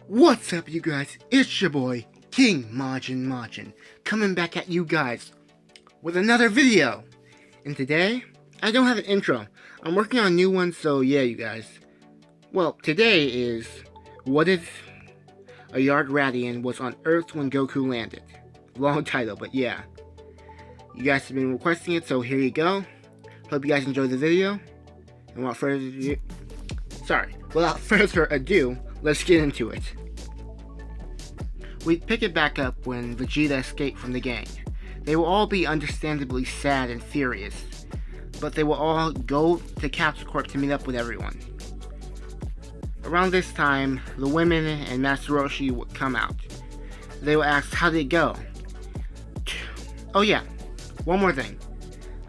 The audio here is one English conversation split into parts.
What's up, you guys? It's your boy, King Majin, coming back at you guys with another video. And today, I don't have an intro. I'm working on a new one, so yeah, you guys. Well, today is, what if a YardratIan was on Earth when Goku landed? Long title, but yeah. You guys have been requesting it, so here you go. Hope you guys enjoyed the video. And without further ado, let's get into it. We pick it back up when Vegeta escaped from the gang. They will all be understandably sad and furious, but they will all go to Capsule Corp to meet up with everyone. Around this time, the women and Master Roshi will come out. They will ask, how did it go? Oh yeah, one more thing.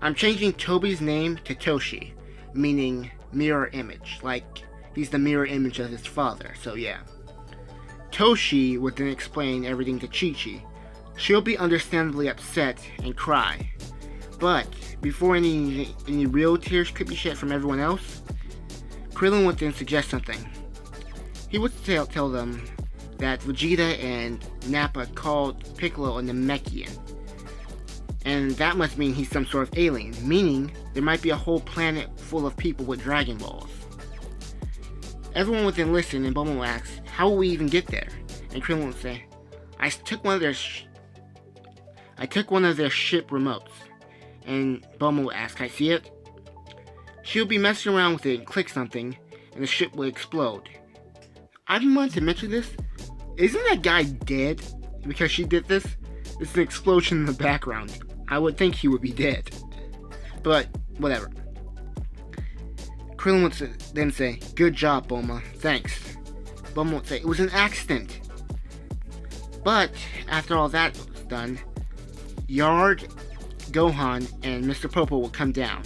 I'm changing Toby's name to Toshi, meaning mirror image, like he's the mirror image of his father, so yeah. Toshi would then explain everything to Chi-Chi. She'll be understandably upset and cry. But before any real tears could be shed from everyone else, Krillin would then suggest something. He would tell them that Vegeta and Nappa called Piccolo a Namekian. And that must mean he's some sort of alien, meaning there might be a whole planet full of people with Dragon Balls. Everyone would then listen, and Bulma would ask, how will we even get there? And Krillin would say, I took one of their ship remotes. And Bulma would ask, I see it? She would be messing around with it and click something, and the ship would explode. I've been wanting to mention this. Isn't that guy dead because she did this? There's an explosion in the background. I would think he would be dead. But, whatever. Krillin would then say, good job, Bulma, thanks. Bulma would say, it was an accident. But, after all that was done, Yard, Gohan, and Mr. Popo will come down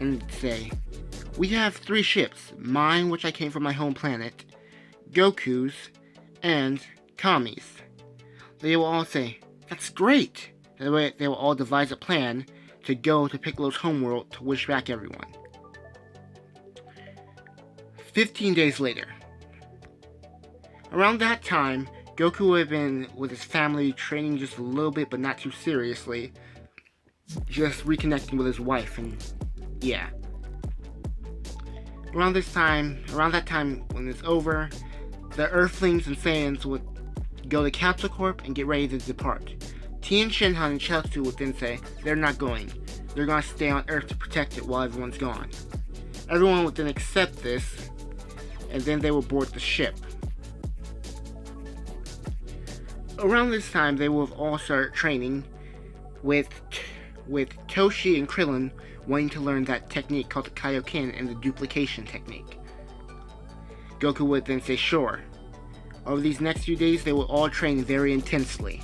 and say, we have 3 ships, mine, which I came from my home planet, Goku's, and Kami's. They will all say, that's great. That way they will all devise a plan to go to Piccolo's homeworld to wish back everyone. 15 days later. Around that time, Goku would have been with his family training just a little bit but not too seriously. Just reconnecting with his wife and yeah. Around that time when it's over, the Earthlings and Saiyans would go to Capsule Corp and get ready to depart. Tien, Shinhan, and Chiaotzu would then say they're not going. They're going to stay on Earth to protect it while everyone's gone. Everyone would then accept this, and then they would board the ship. Around this time, they will have all started training, with Toshi and Krillin wanting to learn that technique called the Kaioken and the duplication technique. Goku would then say sure. Over these next few days, they will all train very intensely.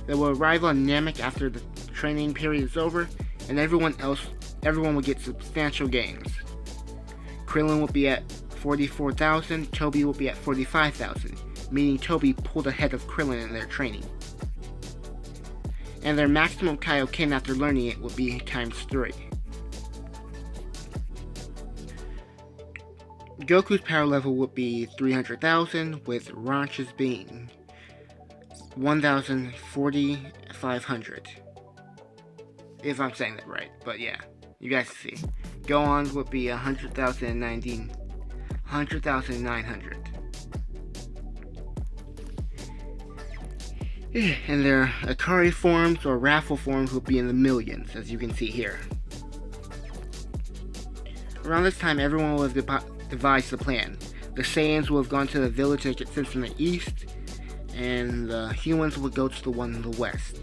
They will arrive on Namek after the training period is over, and everyone will get substantial gains. Krillin will be at 44,000, Toby will be at 45,000, meaning Toby pulled ahead of Krillin in their training. And their maximum Kaioken after learning it will be times 3. Goku's power level would be 300,000, with Ranch's being 1,04500. If I'm saying that right, but yeah, you guys see. Gohan's would be 100,900. And their Akari forms or Raffle forms would be in the millions, as you can see here. Around this time, everyone will have devised the plan. The Saiyans will have gone to the village that gets sent from the east, and the humans would go to the one in the west.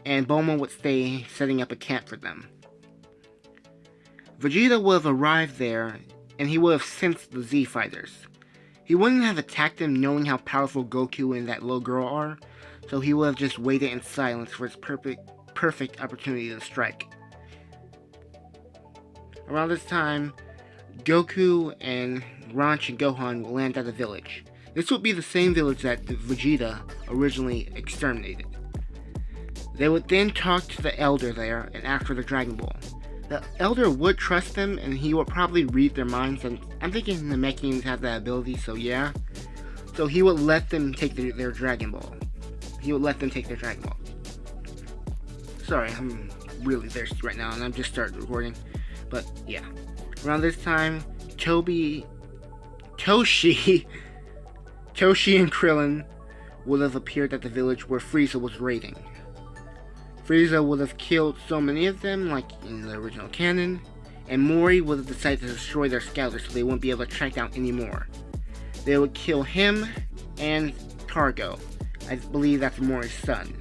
And Bulma would stay setting up a camp for them. Vegeta would have arrived there, and he would have sensed the Z fighters. He wouldn't have attacked them knowing how powerful Goku and that little girl are, so he would have just waited in silence for his perfect opportunity to strike. Around this time, Goku and Ranch and Gohan will land at the village. This would be the same village that Vegeta originally exterminated. They would then talk to the Elder there and ask for the Dragon Ball. The Elder would trust them, and he would probably read their minds, and I'm thinking the Namekians have that ability, so yeah. So he would let them take their Dragon Ball. He would let them take their Dragon Ball. Sorry, I'm really thirsty right now, and I'm just started recording. But yeah, around this time, Toshi and Krillin would have appeared at the village where Frieza was raiding. Frieza would have killed so many of them, like in the original canon, and Mori would have decided to destroy their scouters so they wouldn't be able to track down anymore. They would kill him and Cargo. I believe that's Mori's son.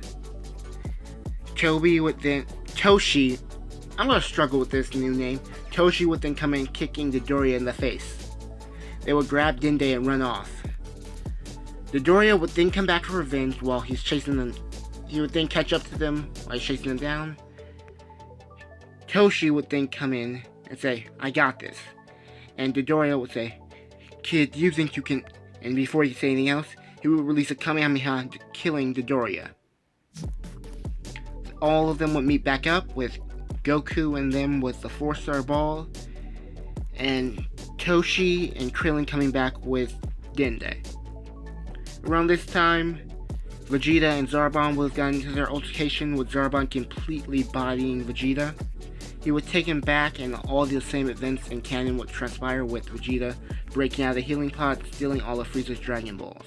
Toshi, I'm gonna struggle with this new name. Toshi would then come in kicking Dodoria in the face. They would grab Dende and run off. Dodoria would then come back for revenge while he's chasing them. He would then catch up to them while he's chasing them down. Toshi would then come in and say, "I got this." And Dodoria would say, "Kid, do you think you can..." And before he could say anything else, he would release a Kamehameha, killing Dodoria. All of them would meet back up with Goku and them with the 4-star ball, and Toshi and Krillin coming back with Dende. Around this time, Vegeta and Zarbon would have gotten into their altercation, with Zarbon completely bodying Vegeta. He would take him back, and all the same events in canon would transpire, with Vegeta breaking out of the healing pod, stealing all of Frieza's Dragon Balls.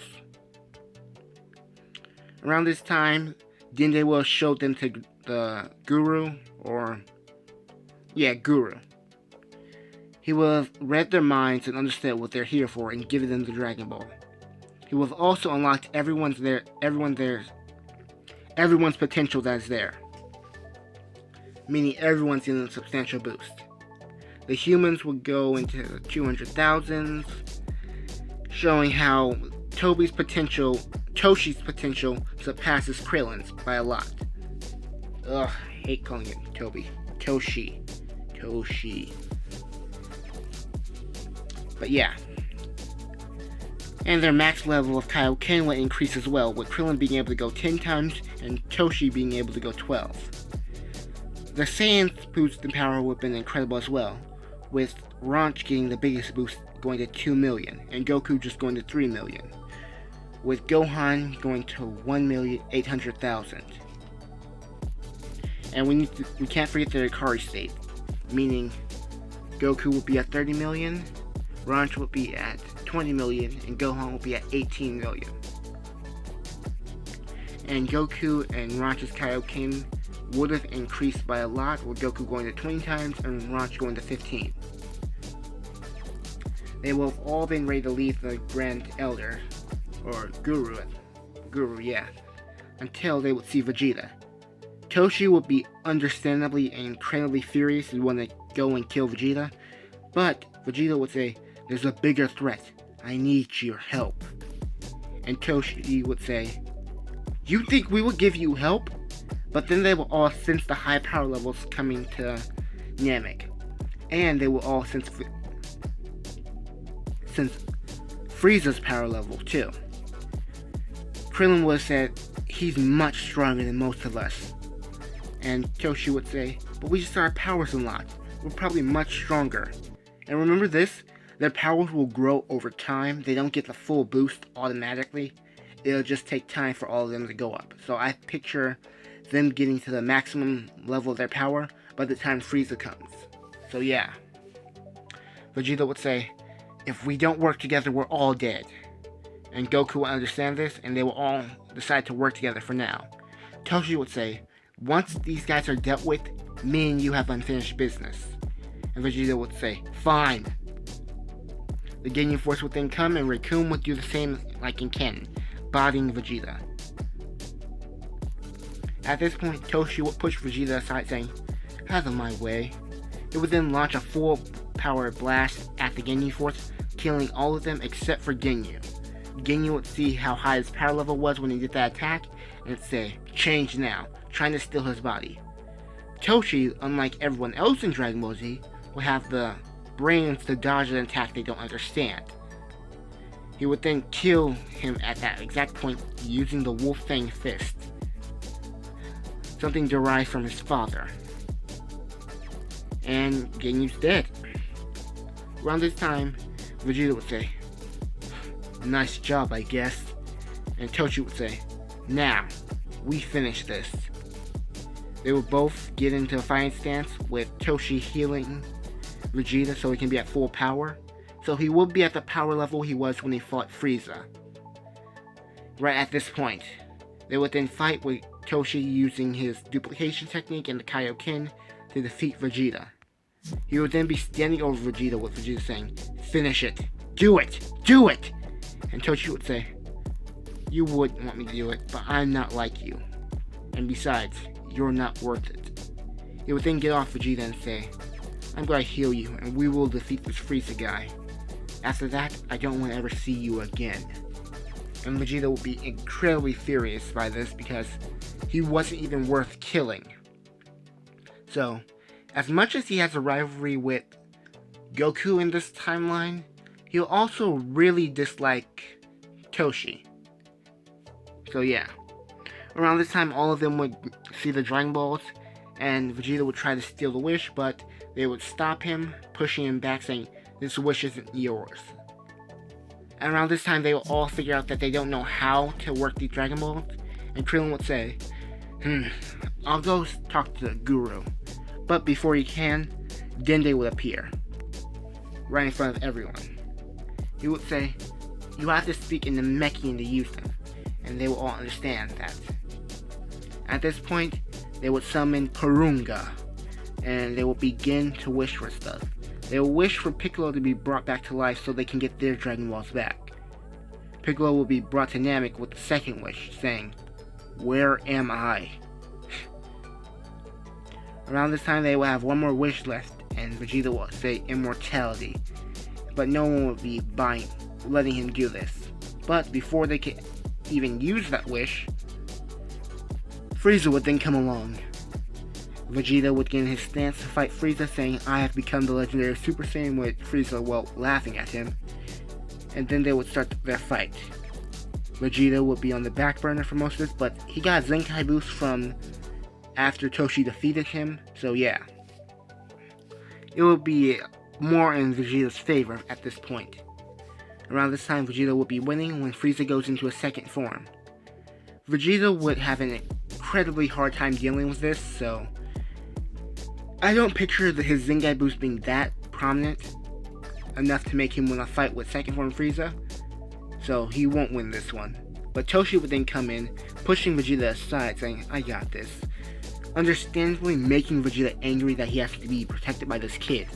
Around this time, Dende will have showed them to the Guru, Guru. He will have read their minds and understood what they're here for and given them the Dragon Ball. He will have also unlocked everyone's potential that is there, meaning everyone's in a substantial boost. The humans would go into the 200,000s, showing how Toshi's potential surpasses Krillin's by a lot. Ugh, I hate calling it Toshi. But yeah. And their max level of Kaioken will increase as well, with Krillin being able to go 10 times and Toshi being able to go 12. The Saiyan's boost in power would have been incredible as well, with Ranch getting the biggest boost, going to 2 million, and Goku just going to 3 million, with Gohan going to 1,800,000. And we can't forget the Ikari state, meaning Goku will be at 30 million, Ranch will be at 20 million, and Gohan will be at 18 million. And Goku and Ranch's Kaioken would have increased by a lot, with Goku going to 20 times and Ranch going to 15. They will have all been ready to leave the Grand Elder, or Guru, until they would see Vegeta. Toshi would be understandably and incredibly furious and want to go and kill Vegeta, but Vegeta would say, "There's a bigger threat. I need your help." And Toshi would say, "You think we will give you help?" But then they will all sense the high power levels coming to Namek, and they will all sense Frieza's power level too. Krillin would have said, "He's much stronger than most of us." And Toshi would say, "But we just got our powers unlocked. We're probably much stronger." And remember this, their powers will grow over time. They don't get the full boost automatically. It'll just take time for all of them to go up. So I picture them getting to the maximum level of their power by the time Frieza comes. So yeah. Vegeta would say, "If we don't work together, we're all dead." And Goku will understand this, and they will all decide to work together for now. Toshi would say, "Once these guys are dealt with, me and you have unfinished business." And Vegeta would say, "Fine." The Ginyu Force would then come, and Raccoon would do the same like in canon, bodying Vegeta. At this point, Toshi would push Vegeta aside, saying, "Out of my way." It would then launch a full power blast at the Ginyu Force, killing all of them except for Ginyu. Ginyu would see how high his power level was when he did that attack, and it'd say, "Change now," trying to steal his body. Toshi, unlike everyone else in Dragon Ball Z, will have the brains to dodge an attack they don't understand. He would then kill him at that exact point using the Wolf Fang Fist, something derived from his father. And Ginyu's dead. Around this time, Vegeta would say, Nice job, I guess. And Toshi would say, now, we finish this. They will both get into a fighting stance with Toshi healing Vegeta so he can be at full power. So he will be at the power level he was when he fought Frieza. Right at this point, they would then fight with Toshi using his duplication technique and the Kaioken to defeat Vegeta. He would then be standing over Vegeta with Vegeta saying, finish it! Do it! Do it! And Toshi would say, you wouldn't want me to do it, but I'm not like you. And besides, you're not worth it. He would then get off Vegeta and say, I'm going to heal you and we will defeat this Frieza guy. After that, I don't want to ever see you again. And Vegeta will be incredibly furious by this because he wasn't even worth killing. So, as much as he has a rivalry with Goku in this timeline, he'll also really dislike Toshi. So yeah. Around this time, all of them would see the Dragon Balls, and Vegeta would try to steal the wish, but they would stop him, pushing him back, saying, this wish isn't yours. And around this time, they will all figure out that they don't know how to work these Dragon Balls, and Krillin would say, I'll go talk to the Guru. But before he can, Dende would appear, right in front of everyone. He would say, you have to speak in the Mechian to use them, and they will all understand that. At this point, they would summon Porunga, and they will begin to wish for stuff. They will wish for Piccolo to be brought back to life so they can get their Dragon Balls back. Piccolo will be brought to Namek with the second wish, saying, where am I? Around this time, they will have one more wish left, and Vegeta will say immortality. But no one will be letting him do this. But before they can even use that wish, Frieza would then come along. Vegeta would get in his stance to fight Frieza, saying, I have become the legendary Super Saiyan, with Frieza while laughing at him. And then they would start their fight. Vegeta would be on the back burner for most of this, but he got a Zenkai boost from after Toshi defeated him, so yeah. It will be more in Vegeta's favor at this point. Around this time, Vegeta would be winning when Frieza goes into a second form. Vegeta would have an incredibly hard time dealing with this, so I don't picture his Zenkai boost being that prominent enough to make him win a fight with second form Frieza, so he won't win this one. But Toshi would then come in, pushing Vegeta aside, saying, I got this. Understandably making Vegeta angry that he has to be protected by this kid.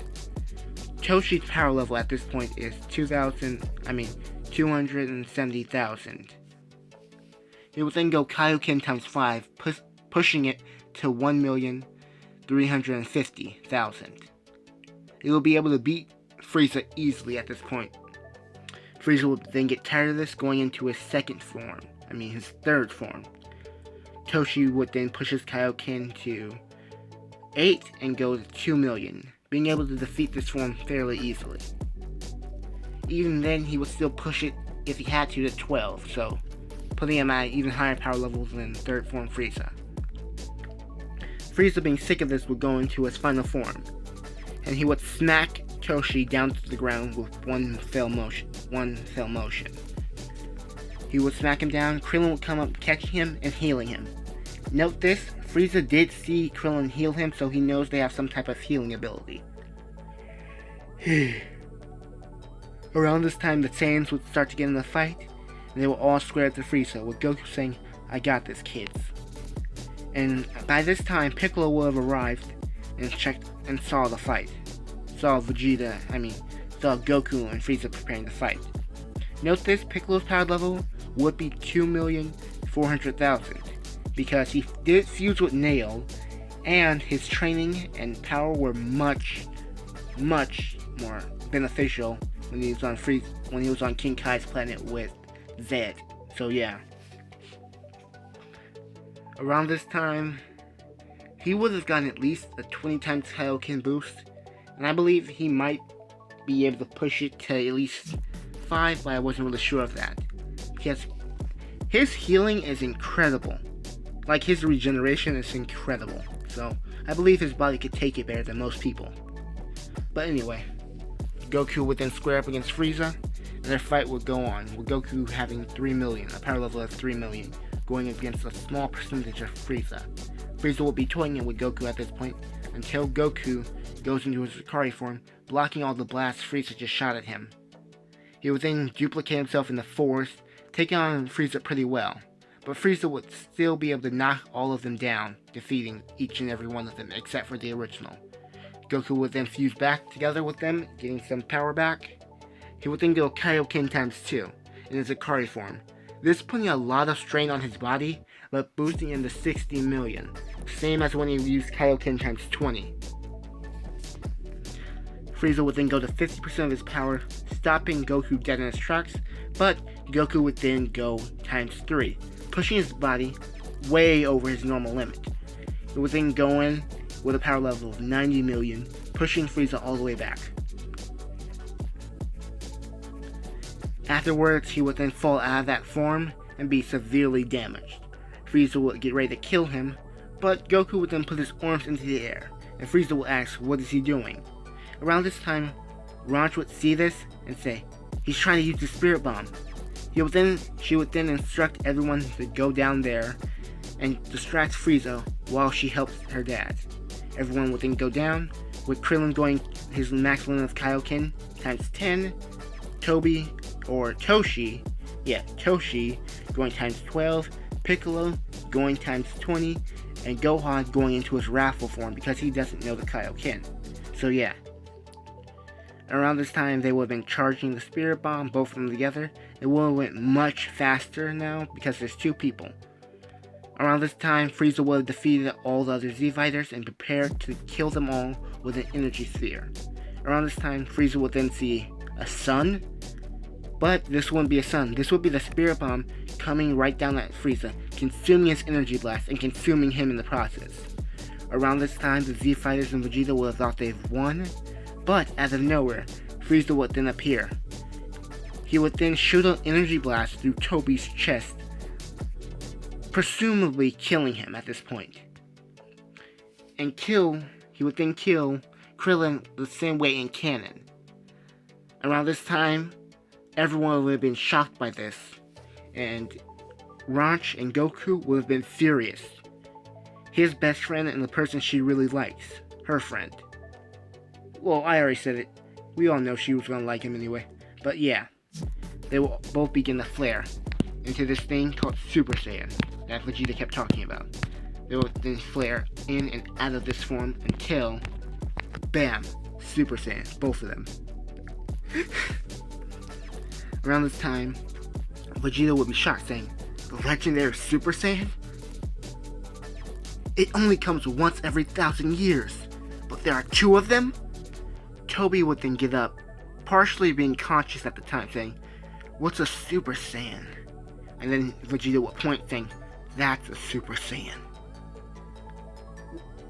Toshi's power level at this point is 270,000. He will then go Kaioken times 5, pushing it to 1,350,000. He will be able to beat Frieza easily at this point. Frieza will then get tired of this, going into his third form. Toshi would then push his Kaioken to 8 and go to 2 million, being able to defeat this form fairly easily. Even then, he would still push it if he had to 12, so putting him at even higher power levels than third form Frieza. Frieza, being sick of this, would go into his final form, and he would smack Toshi down to the ground with one fell motion. He would smack him down, Krillin would come up catching him and healing him. Note this, Frieza did see Krillin heal him, so he knows they have some type of healing ability. Around this time, the Saiyans would start to get in the fight, and they will all square up to Frieza, with Goku saying, I got this, kids. And by this time, Piccolo will have arrived and checked and saw the fight. Saw Goku and Frieza preparing to fight. Note this, Piccolo's power level would be 2,400,000 because he did fuse with Nail, and his training and power were much more beneficial when he was on King Kai's planet with Zed. So yeah. Around this time, he would have gotten at least a 20 times Kaioken boost, and I believe he might be able to push it to at least 5, but I wasn't really sure of that. Because his healing is incredible. Like, his regeneration is incredible. So, I believe his body could take it better than most people. But anyway, Goku would then square up against Frieza. and their fight would go on, with Goku having 3 million, a power level of 3 million, going against a small percentage of Frieza. Frieza will be toying it with Goku at this point, until Goku goes into his Ikari form, blocking all the blasts Frieza just shot at him. He would then duplicate himself in the forest, taking on Frieza pretty well, but Frieza would still be able to knock all of them down, defeating each and every one of them except for the original. Goku would then fuse back together with them, getting some power back. He would then go Kaioken times 2 in his Ikari form, this putting a lot of strain on his body, but boosting him to 60 million, same as when he used Kaioken times 20. Frieza would then go to 50% of his power, stopping Goku dead in his tracks, but Goku would then go times 3, pushing his body way over his normal limit. He would then go in with a power level of 90 million, pushing Frieza all the way back. Afterwards, he would then fall out of that form and be severely damaged. Frieza would get ready to kill him, but Goku would then put his arms into the air, and Frieza would ask, what is he doing? Around this time, Ranch would see this and say, he's trying to use the Spirit Bomb. She would then instruct everyone to go down there and distract Frieza while she helps her dad. Everyone would then go down, with Krillin going his maximum of Kaioken times 10, Toshi going times 12, Piccolo going times 20, and Gohan going into his Raffle form because he doesn't know the Kaioken. So yeah. Around this time, they would have been charging the Spirit Bomb, both of them together. It would have went much faster now because there's 2 people. Around this time, Frieza would have defeated all the other Z-Fighters and prepared to kill them all with an energy sphere. Around this time, Frieza would then see a sun, but this wouldn't be a sun. This would be the Spirit Bomb coming right down at Frieza, consuming his energy blast and consuming him in the process. Around this time, the Z-Fighters and Vegeta would have thought they've won, but out of nowhere, Frieza would then appear. He would then shoot an energy blast through Tobi's chest, presumably killing him at this point. And he would then kill Krillin the same way in canon. Around this time, everyone would have been shocked by this, and Ranch and Goku would have been furious. His best friend and the person she really likes, her friend. Well, I already said it. We all know she was gonna like him anyway. But yeah, they will both begin to flare into this thing called Super Saiyan that Vegeta kept talking about. They will then flare in and out of this form until, bam, Super Saiyan, both of them. Around this time, Vegeta would be shocked, saying, the legendary Super Saiyan? It only comes once every 1,000 years, but there are 2 of them? Tobi would then get up, partially being conscious at the time, saying, what's a Super Saiyan? And then Vegeta would point, saying, that's a Super Saiyan.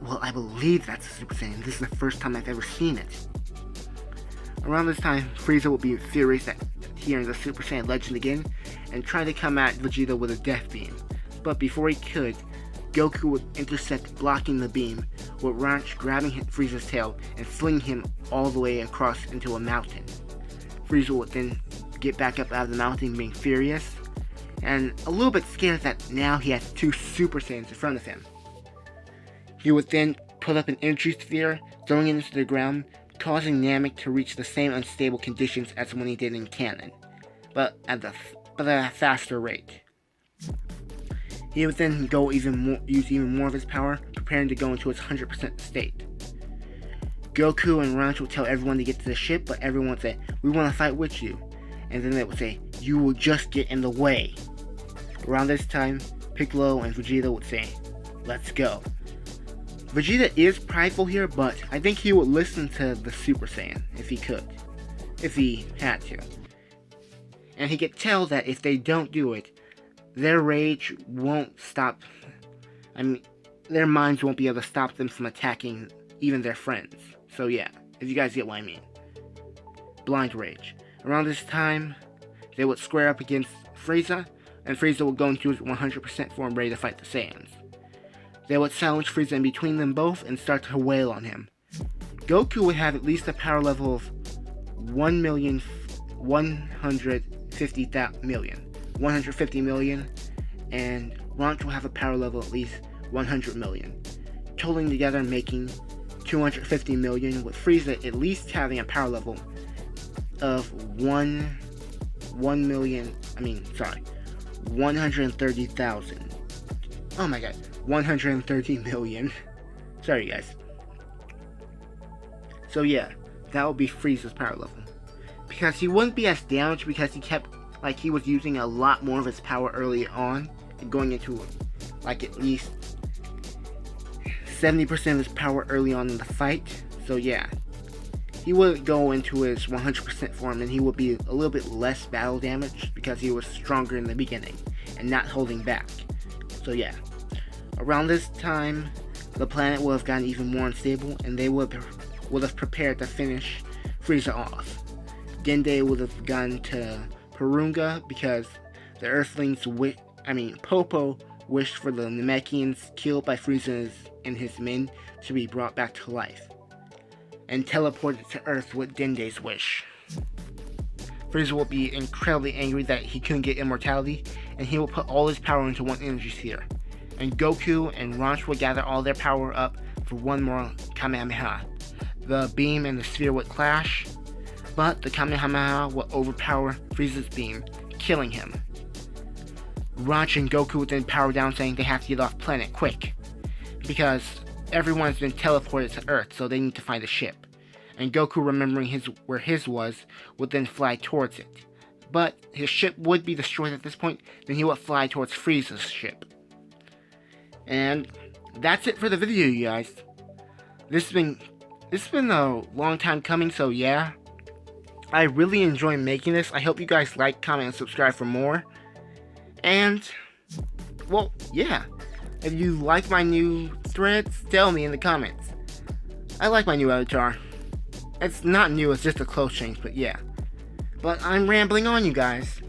Well, I believe that's a Super Saiyan. This is the first time I've ever seen it. Around this time, Frieza would be furious at hearing the Super Saiyan legend again, and try to come at Vegeta with a Death Beam. But before he could, Goku would intercept, blocking the beam, with Ranch grabbing Frieza's tail and flinging him all the way across into a mountain. Frieza would then get back up out of the mountain, being furious, and a little bit scared that now he has 2 Super Saiyans in front of him. He would then put up an energy sphere, throwing it into the ground, causing Namek to reach the same unstable conditions as when he did in canon, but at a faster rate. He would then use even more of his power, preparing to go into its 100% state. Goku and Ranch would tell everyone to get to the ship, but everyone would say, we want to fight with you. And then they would say, you will just get in the way. Around this time, Piccolo and Vegeta would say, let's go. Vegeta is prideful here, but I think he would listen to the Super Saiyan if he could. If he had to. And he could tell that if they don't do it, their rage won't stop. Their minds won't be able to stop them from attacking even their friends. So yeah, if you guys get what I mean. Blind rage. Around this time, they would square up against Frieza, and Frieza would go into his 100% form ready to fight the Saiyans. They would silence Frieza in between them both and start to wail on him. Goku would have at least a power level of 1 150 million, and Launch will have a power level at least 100 million, totaling together making 250 million, with Frieza at least having a power level of 130,000. Oh my god, 130 million. Sorry guys. So yeah, that would be Frieza's power level. Because he wouldn't be as damaged because he was using a lot more of his power early on, and going into at least 70% of his power early on in the fight. So yeah, he would go into his 100% form and he would be a little bit less battle damage because he was stronger in the beginning and not holding back. So yeah, around this time, the planet would have gotten even more unstable and they would have prepared to finish Frieza off. Dende would have gone to Purunga because the Earthlings Popo wished for the Namekians killed by Frieza and his men to be brought back to life, and teleported to Earth with Dende's wish. Frieza will be incredibly angry that he couldn't get immortality, and he will put all his power into one energy sphere. And Goku and Launch will gather all their power up for one more Kamehameha. The beam and the sphere would clash, but the Kamehameha will overpower Frieza's beam, killing him. Launch and Goku would then power down, saying they have to get off planet quick, because everyone has been teleported to Earth, so they need to find a ship. And Goku, remembering where his was, would then fly towards it. But his ship would be destroyed at this point, then he would fly towards Frieza's ship. And that's it for the video, you guys. This has been a long time coming, so yeah. I really enjoy making this. I hope you guys like, comment, and subscribe for more. And, well, yeah. If you like my new threads, tell me in the comments. I like my new avatar. It's not new, it's just a clothes change, but yeah. But I'm rambling on, you guys.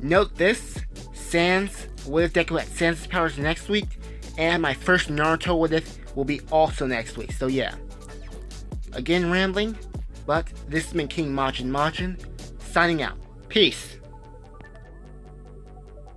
Note this, Sans What If Deku at Sans' powers next week, and my first Naruto What If will be also next week, so yeah. Again rambling, but this has been King Majin, signing out. Peace.